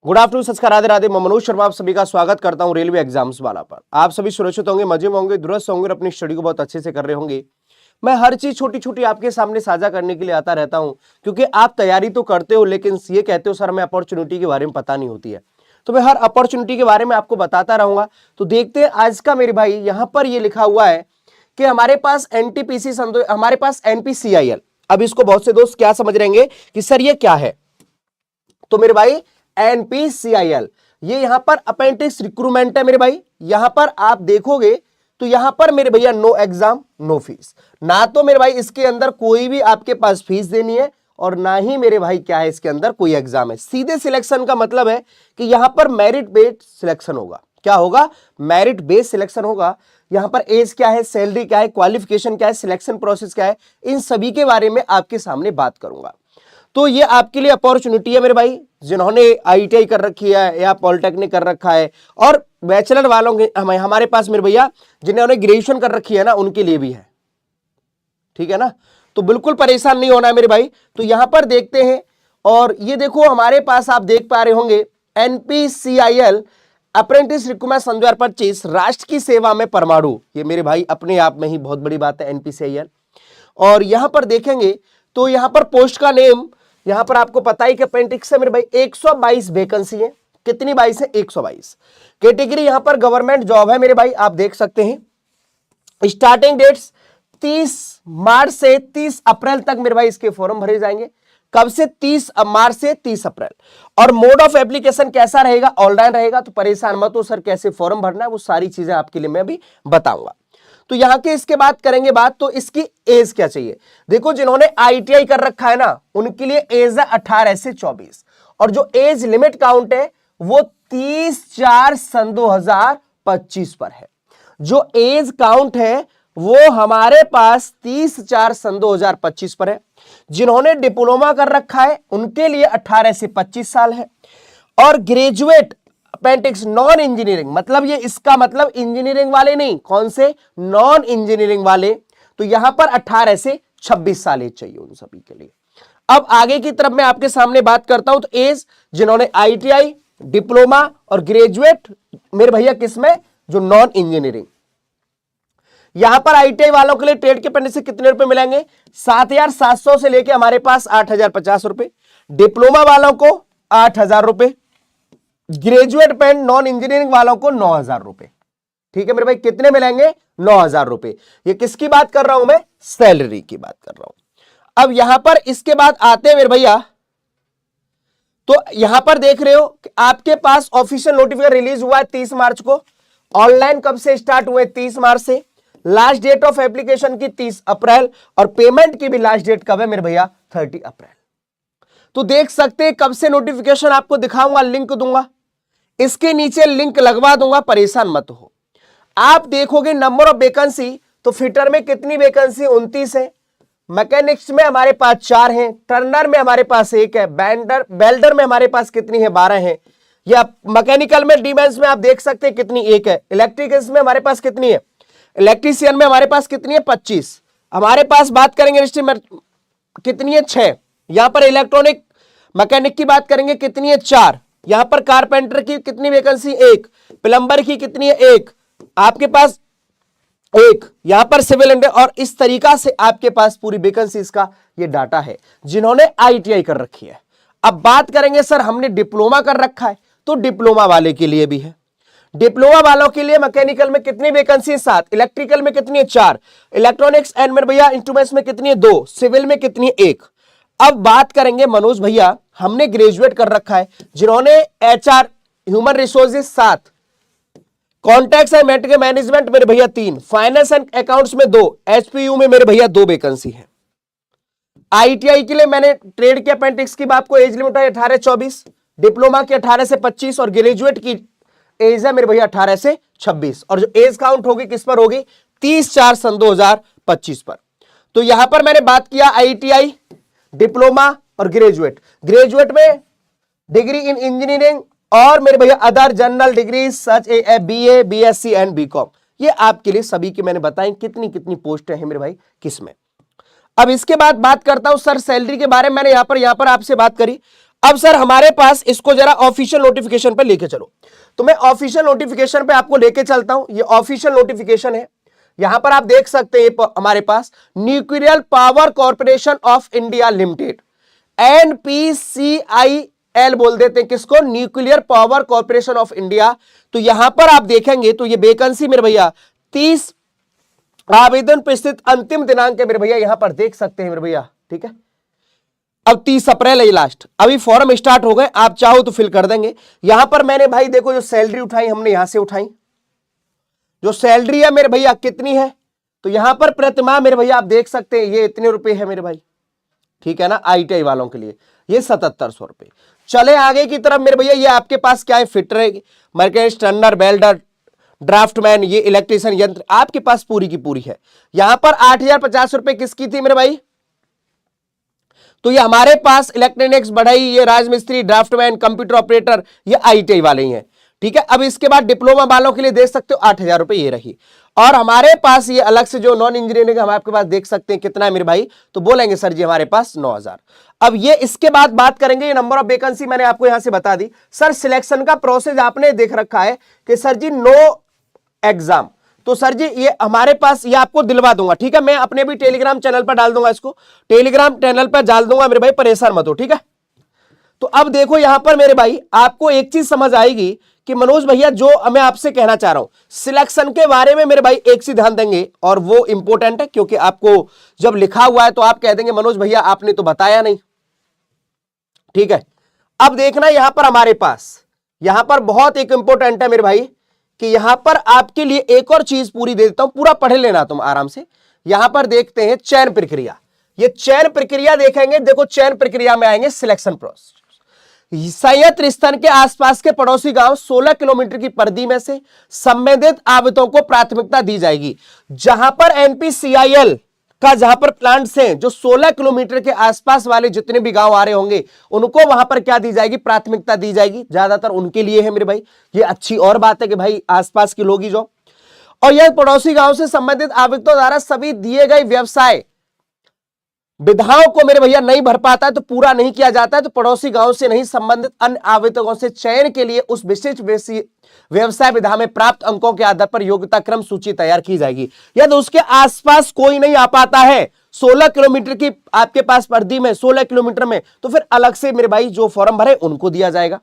Good afternoon, सत्कार, राधे राधे। मैं मनोज शर्मा आप सभी का स्वागत करता हूं रेलवे एग्जाम्स वाला पर। आप सभी सुरक्षित होंगे, मजे में होंगे, दुरुस्त होंगे और अपनी स्टडी को बहुत अच्छे से कर रहे होंगे। मैं हर चीज छोटी छोटी आपके सामने साझा करने के लिए आता रहता हूं, क्योंकि आप तैयारी तो करते हो लेकिन ये कहते हो सर हमें अपॉर्चुनिटी के बारे में पता नहीं होती है। तो मैं हर अपॉर्चुनिटी के बारे में आपको बताता रहूंगा। तो देखते हैं आज का मेरे भाई, यहां पर ये लिखा हुआ है कि हमारे पास एनटीपीसी, हमारे पास एनपीसीआईएल। अब इसको बहुत से दोस्त क्या समझ रहेंगे कि सर ये क्या है। तो मेरे भाई एनपीसीआईएल ये यहां पर अप्रेंटिस रिक्रूटमेंट है मेरे भाई। यहां पर आप देखोगे तो यहां पर मेरे भैया नो एग्जाम नो फीस, ना तो मेरे भाई इसके अंदर कोई भी आपके पास फीस देनी है और ना ही मेरे भाई क्या है इसके अंदर कोई एग्जाम है। सीधे सिलेक्शन का मतलब है कि यहां पर मेरिट बेस्ड सिलेक्शन होगा। क्या होगा? मेरिट बेस्ड सिलेक्शन होगा। यहां पर एज क्या है, सैलरी क्या है, क्वालिफिकेशन क्या है, सिलेक्शन प्रोसेस क्या है, इन सभी के बारे में आपके सामने बात करूंगा। तो ये आपके लिए अपॉर्चुनिटी है मेरे भाई, जिन्होंने आईटीआई कर रखी है या पॉलिटेक्निक कर रखा है, और बैचलर वालों के हमारे पास मेरे भैया जिन्होंने ग्रेजुएशन कर रखी है ना, उनके लिए भी है। ठीक है ना? तो बिल्कुल परेशान नहीं होना है मेरे भाई। तो यहां पर देखते हैं, और ये देखो हमारे पास आप देख पा रहे होंगे एनपीसीआईएल अप्रेंटिस रिक्रूटमेंट सन 2025 राष्ट्र की सेवा में परमाणु। ये मेरे भाई अपने आप में ही बहुत बड़ी बात है एनपीसीआईएल। और यहां पर देखेंगे तो यहां पर पोस्ट का नेम, यहां पर आपको पता ही कि अप्रेंटिस है मेरे भाई। 122 वैकेंसी है। कितनी 22 है? 122। कैटेगरी यहां पर गवर्नमेंट जॉब है मेरे भाई, आप देख सकते हैं। स्टार्टिंग डेट्स 30 मार्च से 30 अप्रैल तक मेरे भाई इसके फॉर्म भरे जाएंगे। कब से? 30 मार्च से 30 अप्रैल। और मोड ऑफ एप्लीकेशन कैसा रहेगा? ऑनलाइन रहेगा। तो परेशान मत हो सर कैसे फॉर्म भरना है, वो सारी चीजें आपके लिए मैं अभी बताऊंगा। तो यहां के इसके बाद करेंगे बात, तो इसकी एज क्या चाहिए। देखो जिन्होंने आईटीआई कर रखा है ना, उनके लिए एज है 18 से 24, और जो एज लिमिट काउंट है वो 30/4/2025 पर है। जो एज काउंट है वो हमारे पास 30/4/2025 पर है। जिन्होंने डिप्लोमा कर रखा है उनके लिए 18 से 25 साल है। और ग्रेजुएट अप्रेंटिस नॉन इंजीनियरिंग, मतलब ये इसका मतलब इंजीनियरिंग वाले नहीं, कौन से? नॉन इंजीनियरिंग वाले। तो यहां पर 18 से 26 साल एज चाहिए उन सभी के लिए। अब आगे की तरफ मैं आपके सामने बात करता हूं। तो एज जिन्होंने आईटीआई, डिप्लोमा और ग्रेजुएट मेरे भैया किसमें? जो नॉन इंजीनियरिंग। यहां पर आईटीआई वालों के लिए ट्रेड के अप्रेंटिस से कितने रुपए मिलेंगे? 7,700 से लेके हमारे पास 8,050 रुपए। डिप्लोमा वालों को 8,000 रुपए। ग्रेजुएट पेन नॉन इंजीनियरिंग वालों को 9,000 रुपए। ठीक है मेरे भाई, कितने मिलेंगे? 9,000 रुपए। ये किसकी बात कर रहा हूं मैं? सैलरी की बात कर रहा हूं। अब यहां पर इसके बाद आते हैं मेरे भैया, तो यहां पर देख रहे हो कि आपके पास ऑफिशियल नोटिफिकेशन रिलीज हुआ है 30 मार्च को। ऑनलाइन कब से स्टार्ट हुए? 30 मार्च से। लास्ट डेट ऑफ एप्लीकेशन की 30 अप्रैल, और पेमेंट की भी लास्ट डेट कब है मेरे भैया? 30 अप्रैल। तो देख सकते हैं कब से नोटिफिकेशन आपको दिखाऊंगा, लिंक दूंगा, इसके नीचे लिंक लगवा दूंगा, परेशान मत हो। आप देखोगे नंबर ऑफ वैकेंसी, तो फिटर में कितनी वैकेंसी? 29 है। मैकेनिक्स में हमारे पास 4 हैं। टर्नर में हमारे पास 1 है। बेल्डर में हमारे पास कितनी है? 12 है। या मैकेनिकल में डिमेंस में आप देख सकते हैं कितनी? 1 है। इलेक्ट्रिकल्स में हमारे पास कितनी है? इलेक्ट्रीशियन में हमारे पास कितनी है? 25। हमारे पास बात करेंगे कितनी है? 6। यहां पर इलेक्ट्रॉनिक मैकेनिक की बात करेंगे कितनी है? 4। यहां पर कारपेंटर की कितनी वैकेंसी? 1। प्लम्बर की कितनी है? 1। आपके पास 1। यहां पर सिविल इंजीनियर, और इस तरीका से आपके पास पूरी वैकेंसी का ये डाटा है जिन्होंने आईटीआई कर रखी है। अब बात करेंगे सर हमने डिप्लोमा कर रखा है, तो डिप्लोमा वाले के लिए भी है। डिप्लोमा वालों के लिए मैकेनिकल में कितनी वैकेंसी है? 7। इलेक्ट्रिकल में कितनी है? 4। इलेक्ट्रॉनिक्स एंड मेरे भैया इंस्ट्रूमेंट्स में कितनी है? 2। सिविल में कितनी है? 1। अब बात करेंगे मनोज भैया, हमने ग्रेजुएट कर रखा है, जिन्होंने HR human resources 7, contacts and management मेरे भैया 3, फाइनेंस एंड अकाउंट्स में 2, एचपीयू में मेरे भैया 2 वैकेंसी है। आईटीआई के लिए मैंने ट्रेड के अप्रेंटिस की आपको एज लिमिट है 18-24, डिप्लोमा की 18 से 25, और ग्रेजुएट की एज है मेरे भैया 18 से 26। और जो एज काउंट होगी किस पर होगी? 30/4/2025 पर। तो यहां पर मैंने बात किया आईटीआई, डिप्लोमा और ग्रेजुएट। ग्रेजुएट में डिग्री इन इंजीनियरिंग और मेरे भैया other general degree such a BA, BSc and BCom. ये आपके लिए सभी की मैंने बताई कितनी कितनी पोस्ट है मेरे भाई किस में। अब इसके बाद बात करता हूं सर सैलरी के बारे में। मैंने यहां पर आपसे बात करी। अब सर हमारे पास इसको जरा ऑफिशियल नोटिफिकेशन पे लेके चलो, तो मैं ऑफिशियल नोटिफिकेशन पे आपको लेके चलता हूं। ये ऑफिशियल नोटिफिकेशन है, यहां पर आप देख सकते हैं हमारे पास nuclear power corporation of India limited, NPCIL बोल देते हैं किसको, nuclear power corporation of India. तो यहां पर आप देखेंगे तो ये वैकेंसी मेरे भैया 30 आवेदन प्रस्तुत अंतिम दिनांक है मेरे भैया, यहां पर देख सकते हैं मेरे भैया, ठीक है। अब 30 अप्रैल है लास्ट, अभी फॉर्म स्टार्ट हो गए, आप चाहो तो फिल कर देंगे। यहां पर मैंने भाई देखो जो सैलरी उठाई हमने यहां से उठाई, जो सैलरी है मेरे भैया कितनी है, तो यहां पर प्रतिमाह मेरे भैया आप देख सकते हैं ये इतने रुपए है मेरे भाई, ठीक है ना। ITI वालों के लिए ये 7700 रुपए। चले आगे की तरफ मेरे भैया, ये आपके पास क्या है, fitter, machinist, turner, welder, draftsman, ये इलेक्ट्रीशियन, यंत्र आपके पास पूरी की पूरी है। यहां पर 8050 रुपए किसकी थी मेरे भाई, तो ये हमारे पास इलेक्ट्रॉनिक्स बढ़ई, ये राजमिस्त्री, ड्राफ्टमैन, कंप्यूटर ऑपरेटर, ये ITI वाले ही हैं, ठीक है। अब इसके बाद डिप्लोमा वालों के लिए देख सकते हो 8000 रुपए ये रही। और हमारे पास ये अलग से जो नॉन इंजीनियरिंग हम आपके पास देख सकते हैं कितना है मेरे भाई, तो बोलेंगे सर जी हमारे पास 9000। अब ये इसके बाद बात करेंगे, ये नंबर ऑफ वैकेंसी मैंने आपको यहां से बता दी। सर सिलेक्शन का प्रोसेस आपने देख रखा है कि सर जी नो एग्जाम, तो सर जी ये हमारे पास ये आपको दिलवा दूंगा, ठीक है। मैं अपने भी टेलीग्राम चैनल पर डाल दूंगा, इसको टेलीग्राम चैनल पर डाल दूंगा मेरे भाई, परेशान मत हो, ठीक है। तो अब देखो यहां पर मेरे भाई आपको एक चीज समझ आएगी कि मनोज भैया जो मैं आपसे कहना चाह रहा हूं सिलेक्शन के बारे में मेरे भाई, एक चीज ध्यान देंगे और वो इंपॉर्टेंट है, क्योंकि आपको जब लिखा हुआ है तो आप कह देंगे मनोज भैया आपने तो बताया नहीं, ठीक है। अब देखना यहां पर हमारे पास यहां पर बहुत एक इंपॉर्टेंट है मेरे भाई, कि यहां पर आपके लिए एक और चीज पूरी दे देता हूं, पूरा पढ़ लेना तुम आराम से। यहां पर देखते हैं चयन प्रक्रिया, ये चयन प्रक्रिया देखेंगे, देखो चयन प्रक्रिया में आएंगे सिलेक्शन प्रोसेस। संयंत्र स्थल के आसपास के पड़ोसी गांव 16 किलोमीटर की परिधि में से संबंधित आवेदकों को प्राथमिकता दी जाएगी। जहां पर NPCIL का जहां पर प्लांट्स हैं, जो 16 किलोमीटर के आसपास वाले जितने भी गांव आ रहे होंगे उनको वहां पर क्या दी जाएगी, प्राथमिकता दी जाएगी। ज्यादातर उनके लिए है मेरे भाई, ये अच्छी और बात है कि भाई आसपास के लोग ही जो, और यह पड़ोसी गांव से संबंधित आवेदकों द्वारा सभी दिए गए व्यवसाय विधाओं को मेरे भैया नहीं भर पाता है तो पूरा नहीं किया जाता है, तो पड़ोसी गांव से नहीं संबंधित अन्य आवेदकों से चयन के लिए उस विशिष्ट व्यवसाय विधा में प्राप्त अंकों के आधार पर योग्यता क्रम सूची तैयार की जाएगी। यदि उसके आसपास कोई नहीं आ पाता है 16 किलोमीटर की आपके पास परिधि में, 16 किलोमीटर में, तो फिर अलग से मेरे भाई जो फॉर्म भरे उनको दिया जाएगा।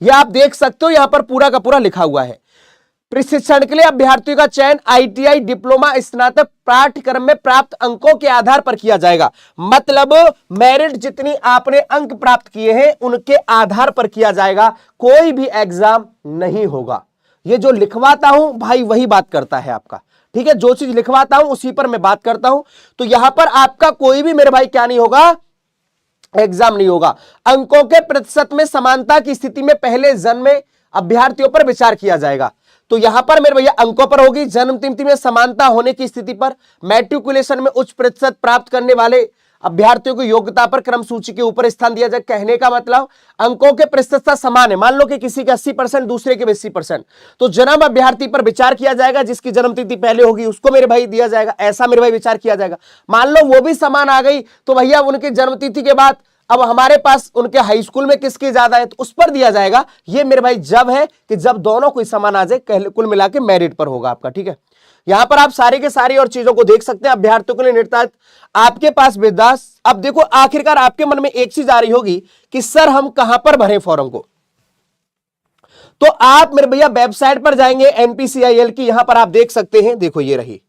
यह आप देख सकते हो यहां पर पूरा का पूरा लिखा हुआ है। प्रशिक्षण के लिए अभ्यर्थियों का चयन ITI, डिप्लोमा, स्नातक पाठ्यक्रम में प्राप्त अंकों के आधार पर किया जाएगा। मतलब मेरिट जितनी आपने अंक प्राप्त किए हैं उनके आधार पर किया जाएगा, कोई भी एग्जाम नहीं होगा। ये जो लिखवाता हूं भाई वही बात करता है आपका, ठीक है। जो चीज लिखवाता हूं उसी पर मैं बात करता हूं। तो यहां पर आपका कोई भी मेरे भाई क्या नहीं होगा, एग्जाम नहीं होगा। अंकों के प्रतिशत में समानता की स्थिति में पहले जन्म में अभ्यर्थियों पर विचार किया जाएगा। तो यहां पर मेरे भैया अंकों पर होगी, जन्म तिथि में समानता होने की स्थिति पर, मैट्रिकुलेशन में उच्च प्रतिशत प्राप्त करने वाले अभ्यर्थियों को योग्यता पर क्रम सूची के ऊपर स्थान दिया जाए। कहने का मतलब अंकों के प्रतिशत समान है, मान लो कि किसी के 80%, दूसरे के 80%, तो जन्म अभ्यर्थी पर विचार किया जाएगा, जिसकी जन्म तिथि पहले होगी उसको मेरे भाई दिया जाएगा, ऐसा मेरे भाई विचार किया जाएगा। मान लो वो भी समान आ गई तो भैया उनकी जन्म तिथि के बाद अब हमारे पास उनके हाई स्कूल में किसकी ज्यादा है तो उस पर दिया जाएगा। ये मेरे भाई जब है कि जब दोनों कोई समान आ जाए, कुल मिला के मेरिट पर होगा आपका, ठीक है। यहां पर आप सारी के सारी और चीजों को देख सकते हैं। अभ्यर्थियों के लिए निर्धारित आपके पास विधा। अब देखो आखिरकार आपके मन में एक चीज आ रही होगी कि सर हम कहां पर भरें फॉर्म को, तो आप मेरे भैया वेबसाइट पर जाएंगे NPCIL की, यहां पर आप देख सकते हैं, देखो ये रही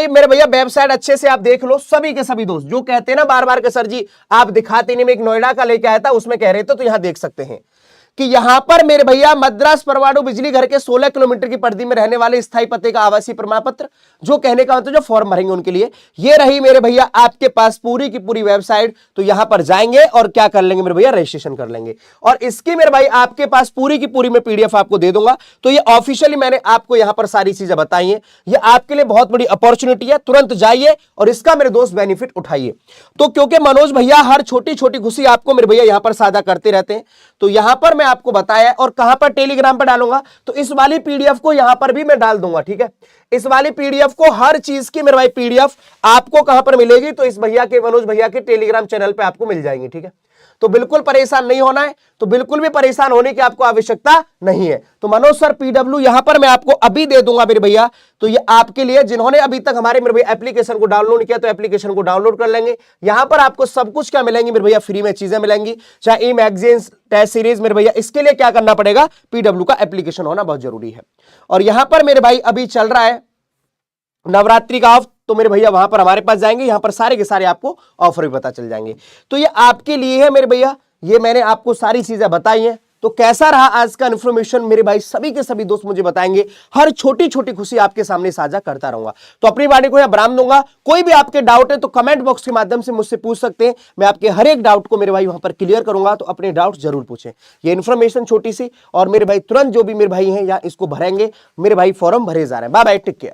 मेरे भैया वेबसाइट, अच्छे से आप देख लो। सभी के सभी दोस्त जो कहते हैं ना बार बार के सर जी आप दिखाते नहीं, मैं एक नोएडा का लेके आया था उसमें कह रहे थे, तो यहां देख सकते हैं कि यहां पर मेरे भैया मद्रास परमाणु बिजली घर के 16 किलोमीटर की परिधि में रहने वाले स्थायी पते का आवासीय प्रमाण पत्र, जो कहने का मतलब जो फॉर्म भरेंगे उनके लिए। ये रही मेरे भैया आपके पास पूरी की पूरी वेबसाइट। तो यहां पर जाएंगे और क्या कर लेंगे मेरे भैया, रजिस्ट्रेशन कर लेंगे। और इसकी मेरे भाई आपके पास पूरी की पूरी मैं PDF आपको दे दूंगा। तो ये ऑफिशियली मैंने आपको यहां पर सारी चीजें बताई हैं। ये आपके लिए बहुत बड़ी अपॉर्चुनिटी है, तुरंत जाइए और इसका मेरे दोस्त बेनिफिट उठाइए। तो क्योंकि मनोज भैया हर छोटी छोटी खुशी आपको मेरे भैया यहां पर साझा करते रहते हैं, तो यहां पर मैं आपको बताया। और कहां पर, टेलीग्राम पर डालूंगा, तो इस वाली PDF को यहां पर भी मैं डाल दूंगा, ठीक है। इस वाली PDF को, हर चीज की मेरे भाई PDF आपको कहां पर मिलेगी, तो इस भैया के, मनोज भैया के टेलीग्राम चैनल पे आपको मिल जाएंगी, ठीक है। तो बिल्कुल परेशान नहीं होना है, तो बिल्कुल भी परेशान होने की आपको आवश्यकता नहीं है। तो मनोज सर पीडब्ल्यू यहां पर मैं आपको अभी दे दूंगा मेरे भैया, तो ये आपके लिए जिन्होंने अभी तक हमारे मेरे भैया एप्लीकेशन को डाउनलोड किया तो एप्लीकेशन को डाउनलोड कर लेंगे। यहां पर आपको सब कुछ क्या मिलेंगी मेरे भैया, फ्री में चीजें मिलेंगी, चाहे ई मैगजीन्स, टेस्ट सीरीज मेरे भैया, इसके लिए क्या करना पड़ेगा, पीडब्ल्यू का एप्लीकेशन होना बहुत जरूरी है। और यहां पर मेरे भाई अभी चल रहा है नवरात्रि का ऑफ, तो मेरे भैया वहां पर हमारे पास जाएंगे, यहां पर सारे के सारे आपको ऑफर भी पता चल जाएंगे। तो ये आपके लिए है मेरे भैया, ये मैंने आपको सारी चीजें बताई हैं। तो कैसा रहा आज का इन्फॉर्मेशन मेरे भाई, सभी के सभी दोस्त मुझे बताएंगे, हर छोटी छोटी खुशी आपके सामने साझा करता रहूंगा। तो अपनी वाणी को यहां विराम दूंगा। कोई भी आपके डाउट है तो कमेंट बॉक्स के माध्यम से मुझसे पूछ सकते हैं, मैं आपके हर एक डाउट को मेरे भाई वहां पर क्लियर करूंगा, तो अपने डाउट जरूर पूछें। ये इन्फॉर्मेशन छोटी सी, और मेरे भाई तुरंत जो भी मेरे भाई हैं या इसको भरेंगे, मेरे भाई फॉर्म भरे जा रहे हैं। Bye bye, take care.